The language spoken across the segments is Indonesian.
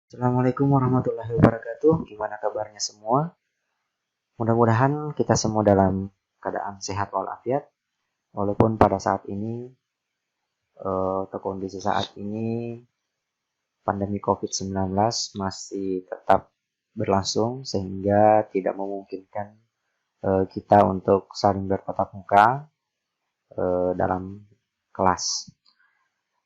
Assalamualaikum warahmatullahi wabarakatuh. Gimana kabarnya semua? Mudah-mudahan kita semua dalam keadaan sehat walafiat. Walaupun pada saat ini atau kondisi saat ini pandemi COVID-19 masih tetap berlangsung sehingga tidak memungkinkan kita untuk saling bertatap muka dalam kelas.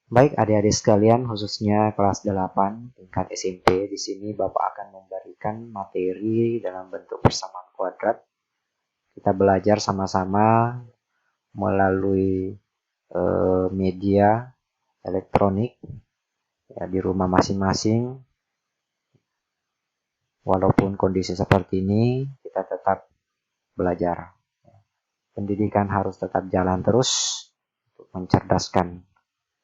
Baik adik-adik sekalian, khususnya kelas 8 tingkat SMP, di sini Bapak akan memberikan materi dalam bentuk persamaan kuadrat. Kita belajar sama-sama melalui media elektronik ya, di rumah masing-masing. Walaupun kondisi seperti ini, kita tetap belajar. Pendidikan harus tetap jalan terus untuk mencerdaskan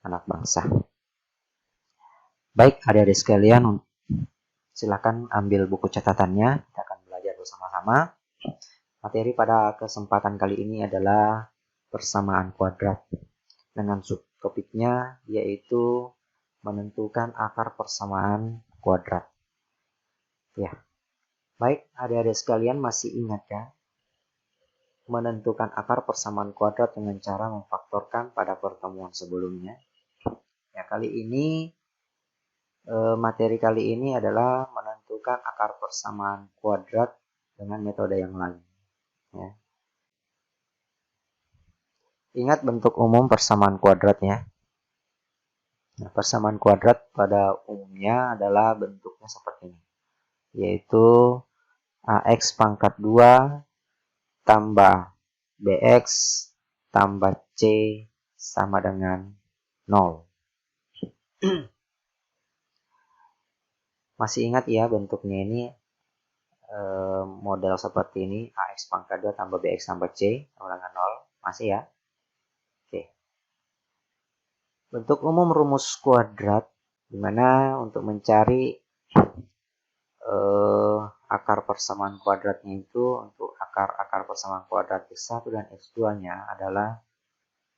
anak bangsa. Baik adik-adik sekalian, silakan ambil buku catatannya, kita akan belajar bersama-sama. Materi pada kesempatan kali ini adalah persamaan kuadrat dengan subtopiknya yaitu menentukan akar persamaan kuadrat. Ya, baik adik-adik sekalian, masih ingat ya? Menentukan akar persamaan kuadrat dengan cara memfaktorkan pada pertemuan sebelumnya. Ya, materi kali ini adalah menentukan akar persamaan kuadrat dengan metode yang lain. Ya. Ingat bentuk umum persamaan kuadrat ya. Nah, persamaan kuadrat pada umumnya adalah bentuknya seperti ini, yaitu AX pangkat 2 tambah BX tambah C sama dengan 0. Masih ingat ya bentuknya ini, model seperti ini, AX pangkat 2 tambah BX tambah C sama dengan 0. Masih ya? Oke. Bentuk umum rumus kuadrat, dimana untuk mencari akar persamaan kuadratnya itu, untuk akar persamaan kuadrat X1 dan X2 nya adalah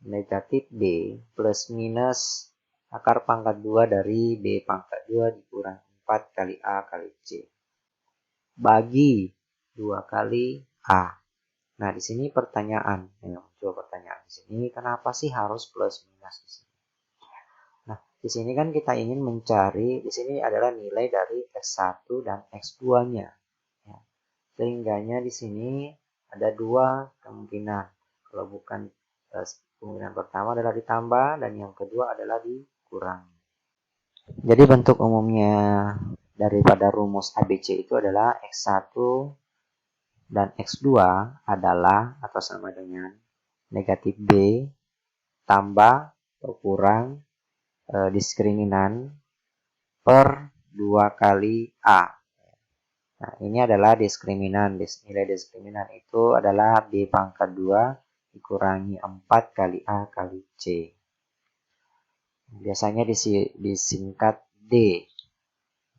negatif B plus minus akar pangkat 2 dari B pangkat 2 dikurang 4 kali A kali C bagi 2 kali A. Nah, di sini pertanyaan, muncul pertanyaan di sini, kenapa sih harus plus minus di sini? Nah, di sini kan kita ingin mencari, di sini adalah nilai dari X1 dan X2-nya. Ya. Sehingganya di sini ada dua kemungkinan. Kalau bukan kemungkinan pertama adalah ditambah dan yang kedua adalah dikurangi. Jadi bentuk umumnya daripada rumus ABC itu adalah X1 dan X2 adalah atau sama dengan negatif B tambah atau kurang diskriminan per 2 kali A. Nah, ini adalah diskriminan. Nilai diskriminan itu adalah B pangkat 2 dikurangi 4 kali A kali C. Biasanya disingkat D.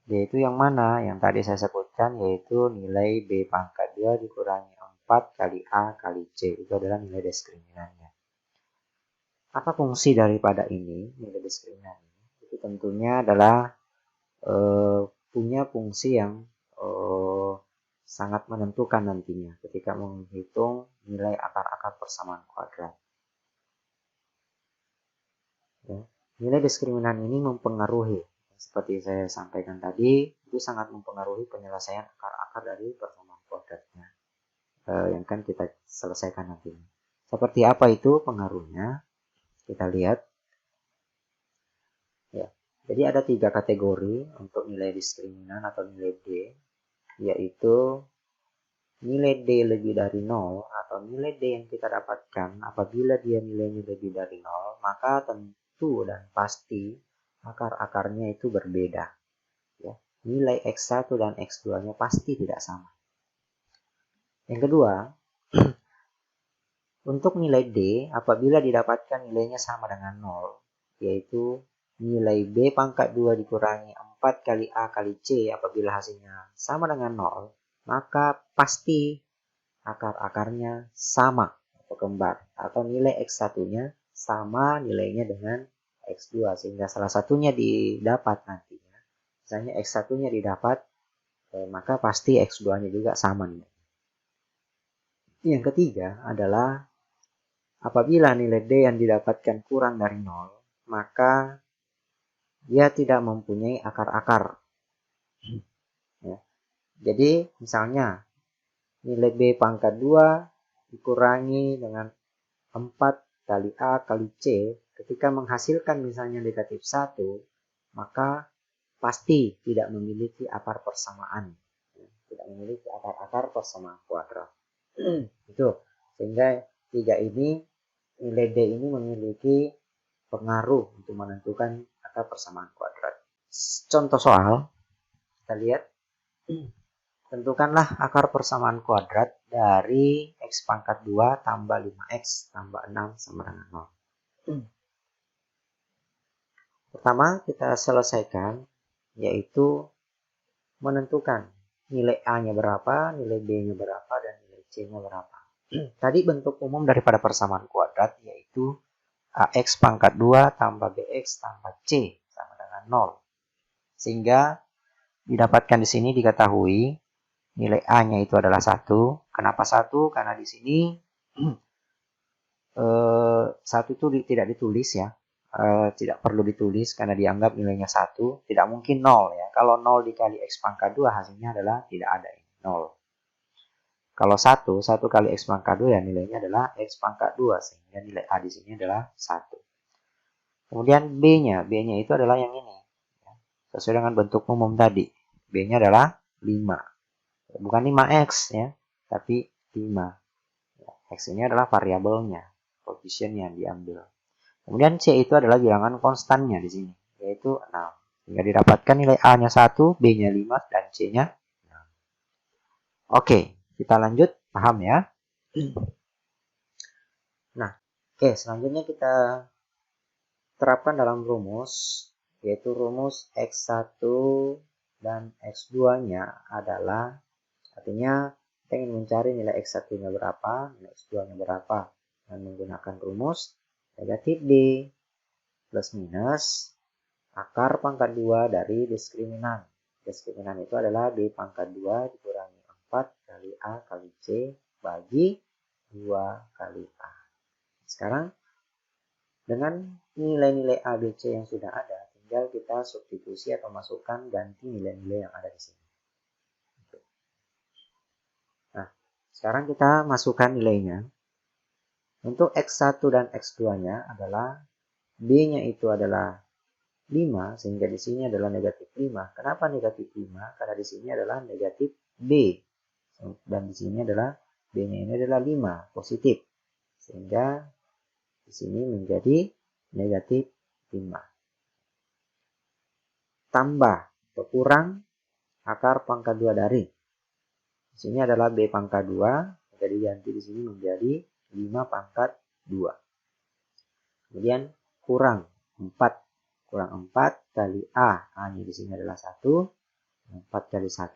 D itu yang mana? Yang tadi saya sebutkan, yaitu nilai B pangkat 2 dikurangi 4 kali A kali C. Itu adalah nilai diskriminannya. Apa fungsi daripada ini, nilai diskriminan ini? Itu tentunya adalah punya fungsi yang sangat menentukan nantinya ketika menghitung nilai akar-akar persamaan kuadrat. Ya. Nilai diskriminan ini mempengaruhi, seperti saya sampaikan tadi, itu sangat mempengaruhi penyelesaian akar-akar dari persamaan kuadratnya yang kan kita selesaikan nantinya. Seperti apa itu pengaruhnya? Kita lihat. Ya. Jadi ada 3 kategori untuk nilai diskriminan atau nilai D, yaitu nilai D lebih dari 0 atau nilai D yang kita dapatkan apabila dia nilainya lebih dari 0, maka tentu dan pasti akar-akarnya itu berbeda. Ya. Nilai X1 dan X2-nya pasti tidak sama. Yang kedua, untuk nilai D apabila didapatkan nilainya sama dengan 0, yaitu nilai B pangkat 2 dikurangi 4 kali A kali C apabila hasilnya sama dengan 0, maka pasti akar-akarnya sama atau kembar, atau nilai X1-nya sama nilainya dengan X2, sehingga salah satunya didapat nantinya misalnya X1-nya didapat, maka pasti X2-nya juga sama. Yang ketiga adalah apabila nilai D yang didapatkan kurang dari 0, maka dia tidak mempunyai akar-akar. Ya. Jadi misalnya nilai B pangkat 2 dikurangi dengan 4 kali A kali C, ketika menghasilkan misalnya negatif 1, maka pasti tidak memiliki akar persamaan. Tidak memiliki akar-akar persamaan kuadrat. Itu. Sehingga nilai D ini memiliki pengaruh untuk menentukan akar persamaan kuadrat. Contoh soal, kita lihat. Tentukanlah akar persamaan kuadrat dari X pangkat 2 tambah 5X tambah 6 sama dengan 0. Pertama kita selesaikan, yaitu menentukan nilai A-nya berapa, nilai B-nya berapa, dan nilai C-nya berapa. Tadi bentuk umum daripada persamaan kuadrat yaitu AX pangkat 2 tambah BX tambah C sama dengan 0. Sehingga didapatkan di sini diketahui nilai A-nya itu adalah 1. Kenapa 1? Karena di sini 1 itu tidak ditulis ya. Tidak perlu ditulis karena dianggap nilainya 1. Tidak mungkin 0 ya. Kalau 0 dikali X pangkat 2 hasilnya adalah tidak ada ini, 0. Kalau 1 kali X pangkat 2 ya nilainya adalah X pangkat 2. Sehingga nilai A di sini adalah 1. Kemudian B-nya itu adalah yang ini. Sesuai dengan bentuk umum tadi. B-nya adalah 5. Bukan 5X ya, tapi 5. X ini adalah variabelnya, koefisien yang diambil. Kemudian C itu adalah bilangan konstannya di sini, yaitu 6. Sehingga didapatkan nilai A-nya 1, B-nya 5, dan C-nya 6. Oke, kita lanjut, paham ya? Nah, oke, selanjutnya kita terapkan dalam rumus, yaitu rumus X1 dan X2-nya adalah, artinya kita ingin mencari nilai X1-nya berapa, nilai X2-nya berapa, dan menggunakan rumus negatif D plus minus akar pangkat 2 dari diskriminan. Diskriminan itu adalah B pangkat 2 dikurangi 4 kali A kali C bagi 2 kali A. Sekarang dengan nilai-nilai A, B, C yang sudah ada, tinggal kita substitusi atau masukkan ganti nilai-nilai yang ada di sini. Nah, sekarang kita masukkan nilainya. Untuk X1 dan X2-nya adalah B-nya itu adalah 5, sehingga di sini adalah negatif 5. Kenapa negatif 5? Karena di sini adalah negatif B. Dan di sini adalah B-nya ini adalah 5, positif. Sehingga di sini menjadi negatif 5. Tambah atau kurang akar pangkat 2 dari. Di sini adalah B pangkat 2, jadi ganti di sini menjadi 5 pangkat 2. Kemudian kurang 4. Kurang 4 kali A. A-nya di sini adalah 1. 4 kali 1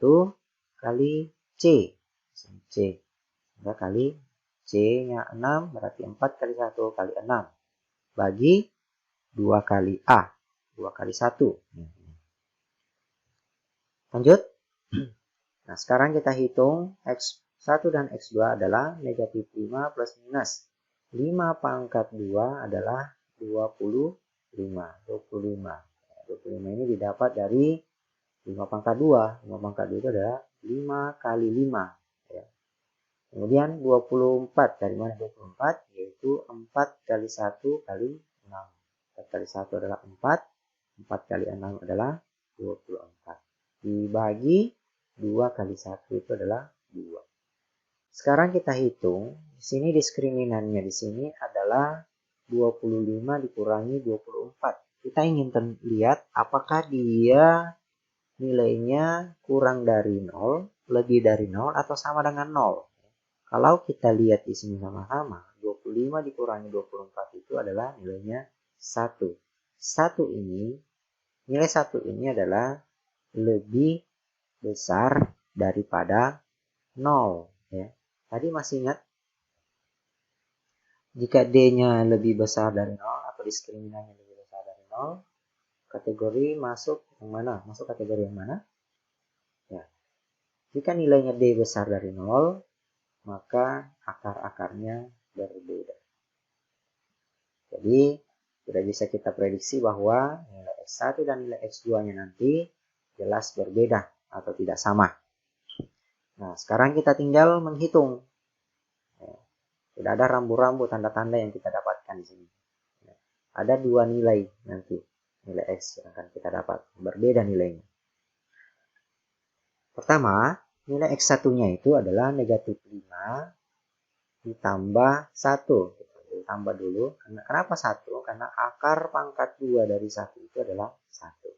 kali C. C. Sehingga kali C-nya 6 berarti 4 kali 1 kali 6. Bagi 2 kali A. 2 kali 1. Lanjut. Nah, sekarang kita hitung X1 dan X2 adalah negatif 5 plus minus. 5 pangkat 2 adalah 25. 25 ini didapat dari 5 pangkat 2. 5 pangkat 2 itu adalah 5 kali 5. Ya. Kemudian 24. Dari mana 24? Yaitu 4 kali 1 kali 6. 4 kali 1 adalah 4. 4 kali 6 adalah 24. Dibagi 2 kali 1 itu adalah 2. Sekarang kita hitung. Di sini diskriminannya di sini adalah 25 dikurangi 24. Kita ingin lihat apakah dia nilainya kurang dari 0, lebih dari 0, atau sama dengan 0. Kalau kita lihat di sini sama-sama, 25 dikurangi 24 itu adalah nilainya 1. Nilai 1 ini adalah lebih besar daripada 0. Ya. Tadi masih ingat? Jika D-nya lebih besar dari 0 atau diskriminannya lebih besar dari 0, kategori masuk yang mana? Masuk kategori yang mana? Ya. Jika nilainya D besar dari 0, maka akar-akarnya berbeda. Jadi, sudah bisa kita prediksi bahwa nilai X1 dan nilai X2-nya nanti jelas berbeda atau tidak sama. Nah, sekarang kita tinggal menghitung. Sudah ada rambu-rambu tanda-tanda yang kita dapatkan di sini. Ada dua nilai nanti, nilai X yang akan kita dapat, berbeda nilainya. Pertama, nilai X1-nya itu adalah negatif 5 ditambah 1. Ditambah dulu. Kenapa 1? Karena akar pangkat 2 dari 1 itu adalah 1.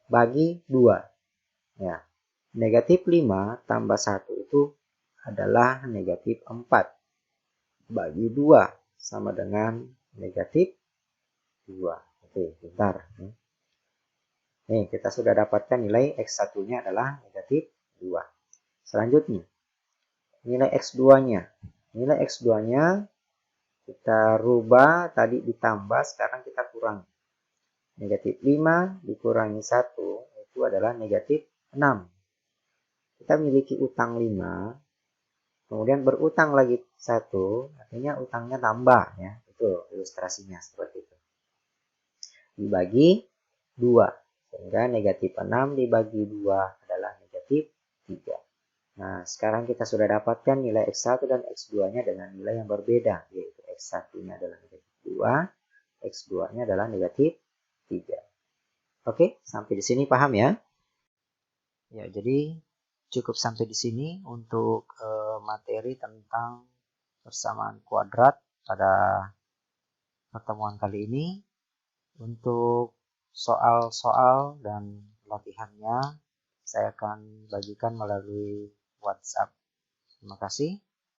Bagi 2. Ya. Negatif 5 tambah 1 itu adalah negatif 4. Bagi 2 sama dengan negatif 2. Oke, bentar. Nih, kita sudah dapatkan nilai X1-nya adalah negatif 2. Selanjutnya, nilai X2-nya. Nilai X2-nya kita rubah, tadi ditambah, sekarang kita kurangi. Negatif 5 dikurangi 1, itu adalah negatif 6. Kita memiliki utang 5, kemudian berutang lagi 1, artinya utangnya tambah. Ya. Itu ilustrasinya seperti itu. Dibagi 2. Sehingga negatif 6 dibagi 2 adalah negatif 3. Nah, sekarang kita sudah dapatkan nilai X1 dan X2-nya dengan nilai yang berbeda, yaitu X1-nya adalah negatif 2, X2-nya adalah negatif 3. Oke, sampai di sini paham ya? Ya, jadi cukup sampai di sini untuk materi tentang persamaan kuadrat pada pertemuan kali ini. Untuk soal-soal dan latihannya saya akan bagikan melalui WhatsApp. Terima kasih.